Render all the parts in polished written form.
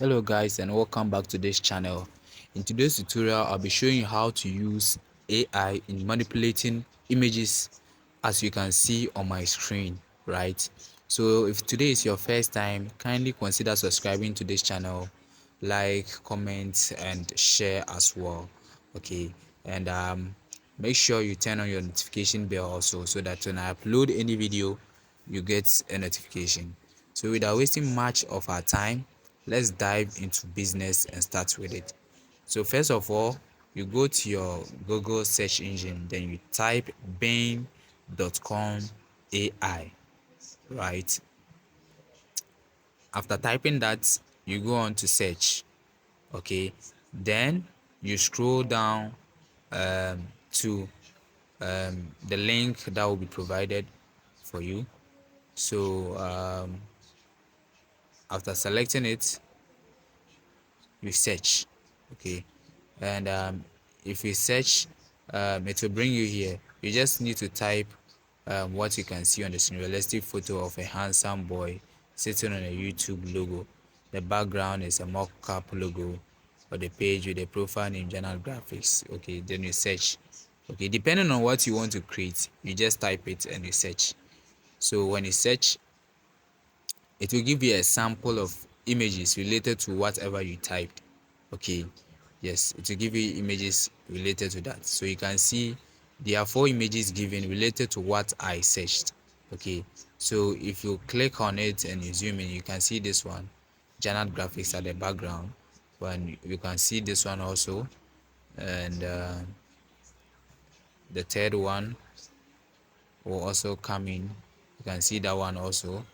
Hello guys, and welcome back to this channel. In today's tutorial I'll be showing you how to use AI in manipulating images, as you can see on my screen, right? So if today is your first time, kindly consider subscribing to this channel, like, comment and share as well. Okay, and make sure you turn on your notification bell also, so that when I upload any video you get a notification. So without wasting much of our time, let's dive into business and start with it. So first of all, you go to your Google search engine, then you type Bing.com AI, right? After typing that, you go on to search. Okay, then you scroll down to the link that will be provided for you. So after selecting it, you search. Okay, and if you search, it will bring you here. You just need to type what you can see on the screen: realistic photo of a handsome boy sitting on a YouTube logo. The background is a mock-up logo or the page with a profile name, Journal Graphics. Okay, then you search. Okay, depending on what you want to create, you just type it and you search. So when you search, it will give you a sample of images related to whatever you typed. Okay, yes, it will give you images related to that. So you can see there are 4 images given related to what I searched. Okay, so if you click on it and you zoom in, you can see this one, Journal Graphics at the background. When you can see this one also, and the third one will also come in. You can see that one also.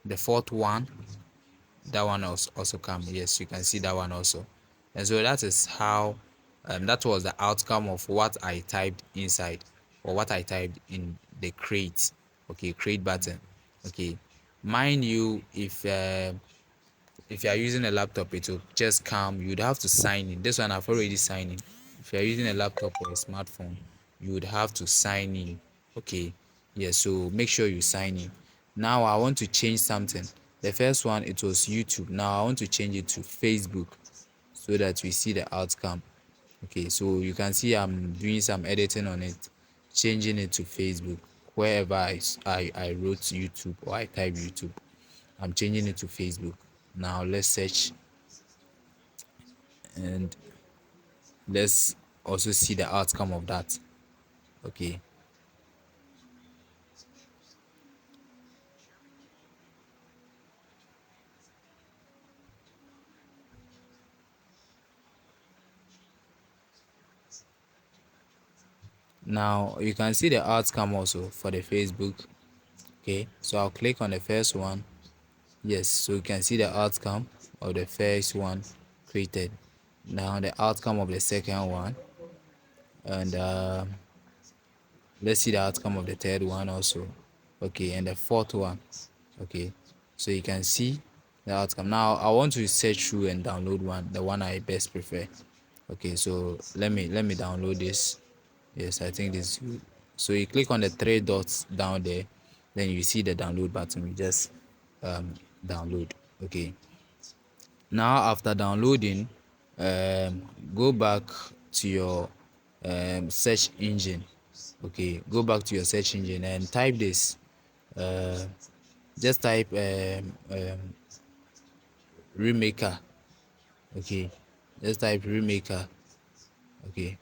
The fourth one, that one also come. Yes, you can see that one also. And so that is how that was the outcome of what I typed inside, or what I typed in the create. Okay, create button. Okay, mind you, if you are using a laptop, it will just come. You'd have to sign in. This one I've already signed in. If you are using a laptop or a smartphone, you would have to sign in. Okay, yeah, so make sure you sign in. Now I want to change something. The first one, it was YouTube. Now I want to change it to Facebook, so that we see the outcome. Okay, so you can see I'm doing some editing on it, changing it to Facebook. Wherever I wrote YouTube or I type YouTube, I'm changing it to Facebook. Now let's search, and let's also see the outcome of that. Okay, now you can see the outcome also for the Facebook. Okay, so I'll click on the first one. Yes, so you can see the outcome of the first one created. Now the outcome of the second one, and let's see the outcome of the third one also. Okay, and the fourth one. Okay, so you can see the outcome. Now I want to search through and download one, the one I best prefer. Okay, so let me download this. Yes, I think this is good. So you click on the 3 dots down there, then you see the download button. You just download. Okay, now after downloading, go back to your search engine. Okay, go back to your search engine and type this. Just type Remaker. Okay, just type Remaker. Okay,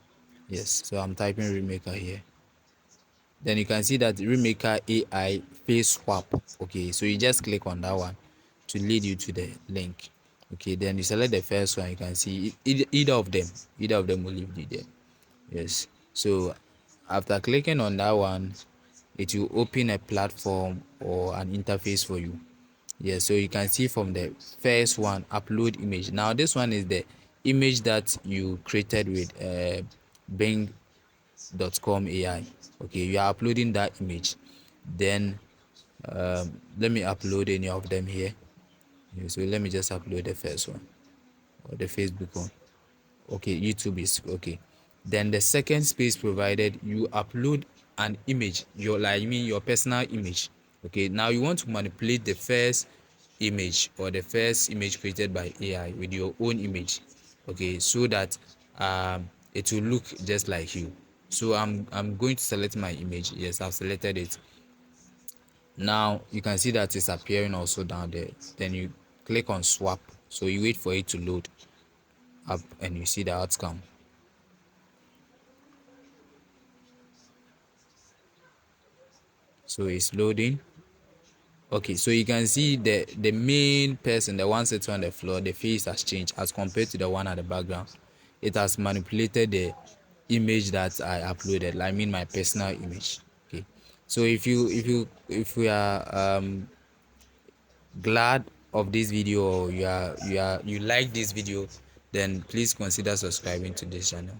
yes, so I'm typing Remaker here. Then you can see that Remaker AI face swap. Okay, so you just click on that one to lead you to the link. Okay, then you select the first one. You can see either of them will lead you there. Yes, so after clicking on that one, it will open a platform or an interface for you. Yes, so you can see from the first one, upload image. Now this one is the image that you created with Bing.com AI. Okay, you are uploading that image. Then let me upload any of them here. Yeah, so let me just upload the first one, or the Facebook one. Okay, YouTube is okay. Then the second space provided, you upload an image, your, like, I mean, your personal image. Okay, now you want to manipulate the first image or the first image created by AI with your own image, okay, so that it will look just like you. So I'm going to select my image. Yes, I've selected it. Now you can see that it's appearing also down there. Then you click on swap, so you wait for it to load up and you see the outcome. So it's loading. Okay, so you can see the main person, the one sitting on the floor, the face has changed as compared to the one at the background. It has manipulated the image that I uploaded, I mean my personal image. Okay, so if we are glad of this video, or you like this video, then please consider subscribing to this channel.